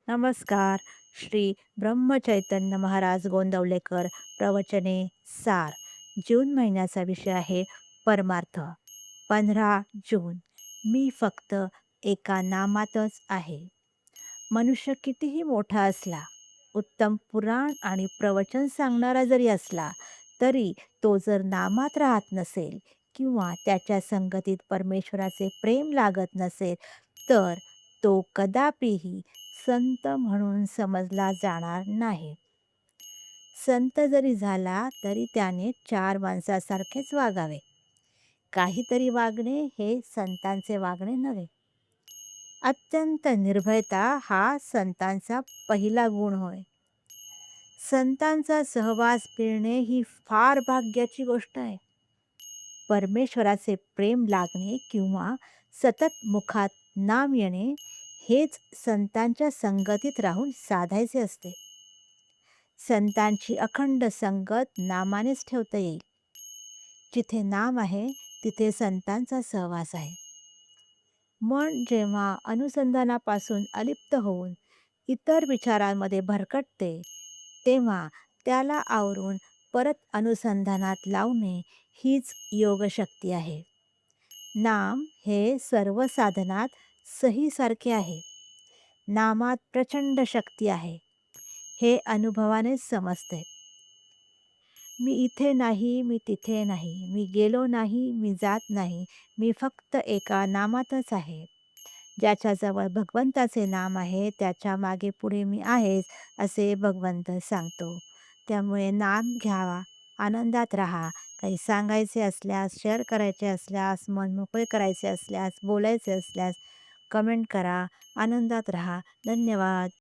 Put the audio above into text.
नमस्कार. श्री ब्रह्मचैतन्य महाराज गोंदवलेकर प्रवचने सार. जून महिन्याचा विषय आहे परमार्थ. 15 जून. मी फक्त एका नामातच आहे. मनुष्य कितीही मोठा असला, उत्तम पुराण आणि प्रवचन सांगणारा जरी असला, तरी तो जर नामात राहत नसेल किंवा त्याच्या संगतीत परमेश्वराचे प्रेम लागत नसेल, तर तो कदापिही संत म्हणून समजला जाणार नाही. संत जरी झाला तरी त्याने चार माणसासारखेच वागावे. काहीतरी वागणे हे संतांचे वागणे नव्हे. अत्यंत निर्भयता हा संतांचा पहिला गुण होय. संतांचा सहवास मिळणे ही फार भाग्याची गोष्ट आहे. परमेश्वराचे प्रेम लागणे किंवा सतत मुखात नाम येणे हेच संतांच्या संगतीत राहून साधायचे असते. संतांची अखंड संगत नामानेच ठेवता येईल. जिथे नाम आहे तिथे संतांचा सहवास आहे. मन जेव्हा अनुसंधानापासून अलिप्त होऊन इतर विचारांमध्ये भरकटते, तेव्हा त्याला आवरून परत अनुसंधानात लावणे हीच योगशक्ती आहे. नाम हे सर्व साधनात सहीसारखे आहे. नामात प्रचंड शक्ती आहे, हे अनुभवानेच समजते. मी इथे नाही, मी तिथे नाही, मी गेलो नाही, मी जात नाही, मी फक्त एका नामातच आहे. ज्याच्याजवळ भगवंताचे नाम आहे, त्याच्या मागे पुढे मी आहेच, असे भगवंत सांगतो. त्यामुळे नाम घ्यावा, आनंदात राहा. काही सांगायचे असल्यास, शेअर करायचे असल्यास, मन मोकळे करायचे असल्यास, बोलायचे असल्यास कमेंट करा. आनंदात राहा. धन्यवाद.